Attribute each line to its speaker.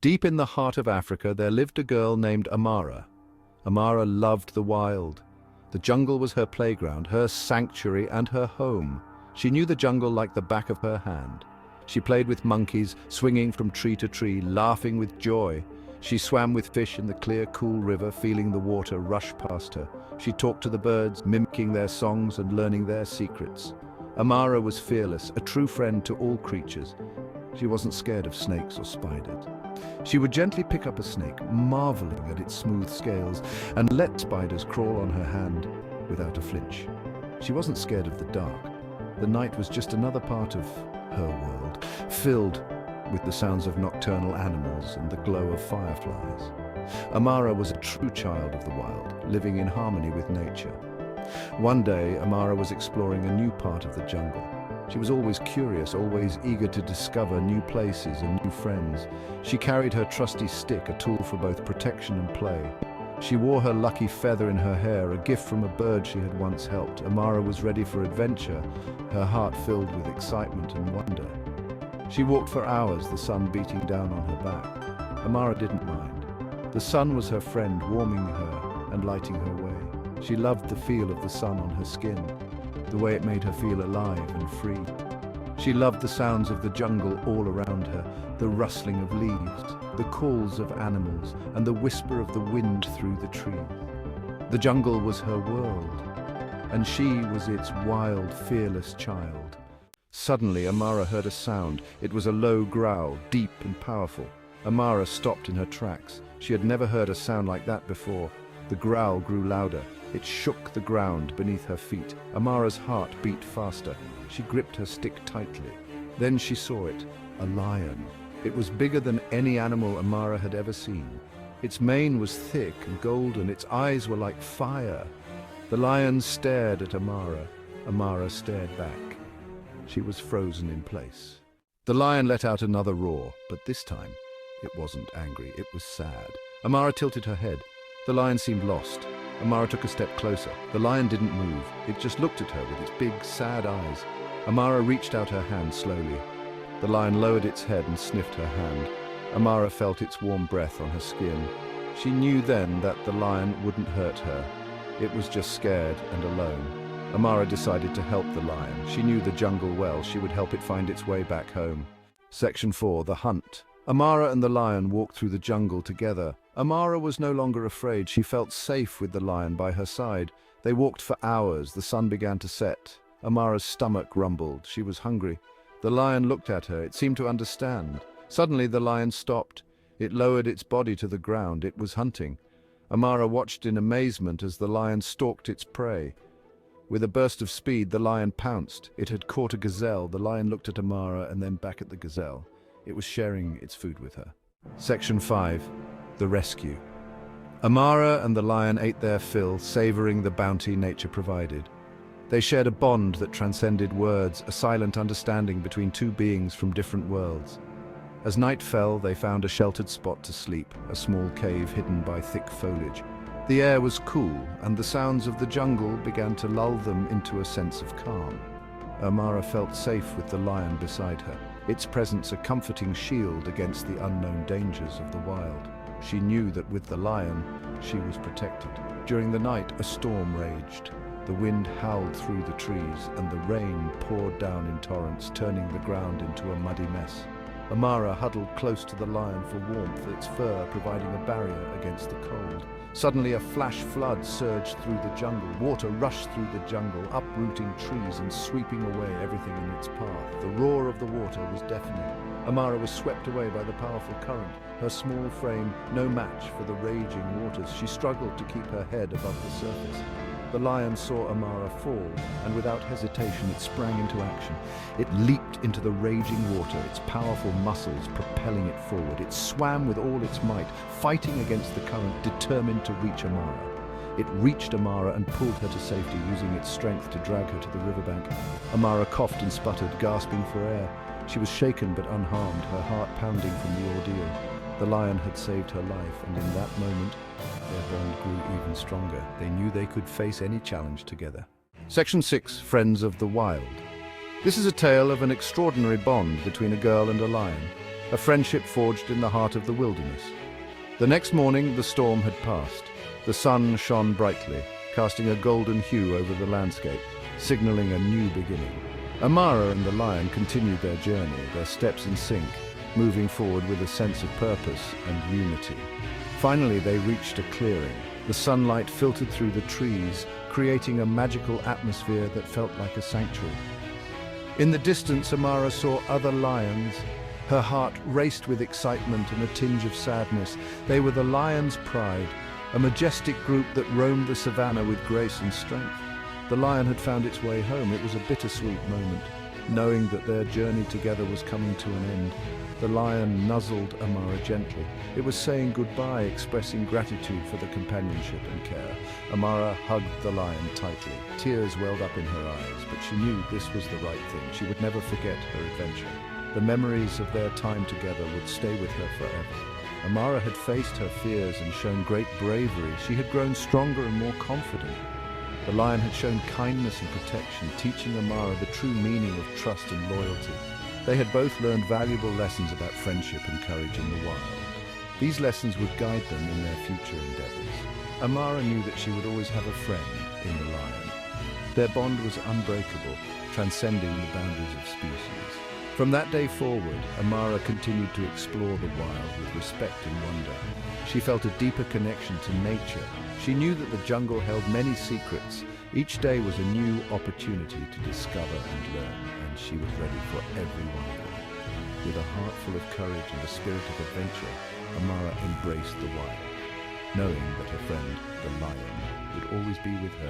Speaker 1: Deep in the heart of Africa, there lived a girl named Amara. Amara loved the wild. The jungle was her playground, her sanctuary, and her home. She knew the jungle like the back of her hand. She played with monkeys, swinging from tree to tree, laughing with joy. She swam with fish in the clear, cool river, feeling the water rush past her. She talked to the birds, mimicking their songs and learning their secrets. Amara was fearless, a true friend to all creatures. She wasn't scared of snakes or spiders. She would gently pick up a snake, marveling at its smooth scales, and let spiders crawl on her hand without a flinch. She wasn't scared of the dark. The night was just another part of her world, filled with the sounds of nocturnal animals and the glow of fireflies. Amara was a true child of the wild, living in harmony with nature. One day, Amara was exploring a new part of the jungle. She was always curious, always eager to discover new places and new friends. She carried her trusty stick, a tool for both protection and play. She wore her lucky feather in her hair, a gift from a bird she had once helped. Amara was ready for adventure, her heart filled with excitement and wonder. She walked for hours, the sun beating down on her back. Amara didn't mind. The sun was her friend, warming her and lighting her way. She loved the feel of the sun on her skin, the way it made her feel alive and free. She loved the sounds of the jungle all around her, the rustling of leaves, the calls of animals, and the whisper of the wind through the trees. The jungle was her world, and she was its wild, fearless child. Suddenly, Amara heard a sound. It was a low growl, deep and powerful. Amara stopped in her tracks. She had never heard a sound like that before. The growl grew louder. It shook the ground beneath her feet. Amara's heart beat faster. She gripped her stick tightly. Then she saw it, a lion. It was bigger than any animal Amara had ever seen. Its mane was thick and golden. Its eyes were like fire. The lion stared at Amara. Amara stared back. She was frozen in place. The lion let out another roar, but this time it wasn't angry. It was sad. Amara tilted her head. The lion seemed lost. Amara took a step closer. The lion didn't move. It just looked at her with its big, sad eyes. Amara reached out her hand slowly. The lion lowered its head and sniffed her hand. Amara felt its warm breath on her skin. She knew then that the lion wouldn't hurt her. It was just scared and alone. Amara decided to help the lion. She knew the jungle well. She would help it find its way back home. Section 4. The Hunt. Amara and the lion walked through the jungle together. Amara was no longer afraid. She felt safe with the lion by her side. They walked for hours. The sun began to set. Amara's stomach rumbled. She was hungry. The lion looked at her. It seemed to understand. Suddenly the lion stopped. It lowered its body to the ground. It was hunting. Amara watched in amazement as the lion stalked its prey. With a burst of speed, the lion pounced. It had caught a gazelle. The lion looked at Amara and then back at the gazelle. It was sharing its food with her. Section 5. The Rescue. Amara and the lion ate their fill, savoring the bounty nature provided. They shared a bond that transcended words, a silent understanding between two beings from different worlds. As night fell, they found a sheltered spot to sleep, a small cave hidden by thick foliage. The air was cool, and the sounds of the jungle began to lull them into a sense of calm. Amara felt safe with the lion beside her, its presence a comforting shield against the unknown dangers of the wild. She knew that with the lion, she was protected. During the night, a storm raged. The wind howled through the trees, and the rain poured down in torrents, turning the ground into a muddy mess. Amara huddled close to the lion for warmth, its fur providing a barrier against the cold. Suddenly, a flash flood surged through the jungle. Water rushed through the jungle, uprooting trees and sweeping away everything in its path. The roar of the water was deafening. Amara was swept away by the powerful current, her small frame no match for the raging waters. She struggled to keep her head above the surface. The lion saw Amara fall, and without hesitation it sprang into action. It leaped into the raging water, its powerful muscles propelling it forward. It swam with all its might, fighting against the current, determined to reach Amara. It reached Amara and pulled her to safety, using its strength to drag her to the riverbank. Amara coughed and sputtered, gasping for air. She was shaken but unharmed, her heart pounding from the ordeal. The lion had saved her life, and in that moment, their bond grew even stronger. They knew they could face any challenge together. Section 6. Friends of the Wild. This is a tale of an extraordinary bond between a girl and a lion. a friendship forged in the heart of the wilderness. The next morning, the storm had passed. The sun shone brightly, casting a golden hue over the landscape, signaling a new beginning. Amara and the lion continued their journey, their steps in sync, moving forward with a sense of purpose and unity. Finally, they reached a clearing. The sunlight filtered through the trees, creating a magical atmosphere that felt like a sanctuary. In the distance, Amara saw other lions. Her heart raced with excitement and a tinge of sadness. They were the lion's pride, a majestic group that roamed the savannah with grace and strength. The lion had found its way home. It was a bittersweet moment, knowing that their journey together was coming to an end. The lion nuzzled Amara gently. It was saying goodbye, expressing gratitude for the companionship and care. Amara hugged the lion tightly. Tears welled up in her eyes, but she knew this was the right thing. She would never forget her adventure. The memories of their time together would stay with her forever. Amara had faced her fears and shown great bravery. She had grown stronger and more confident. The lion had shown kindness and protection, teaching Amara the true meaning of trust and loyalty. They had both learned valuable lessons about friendship and courage in the wild. These lessons would guide them in their future endeavors. Amara knew that she would always have a friend in the lion. Their bond was unbreakable, transcending the boundaries of species. From that day forward, Amara continued to explore the wild with respect and wonder. She felt a deeper connection to nature. She knew that the jungle held many secrets. Each day was a new opportunity to discover and learn, and she was ready for every one of them. With a heart full of courage and a spirit of adventure, Amara embraced the wild, knowing that her friend, the lion, would always be with her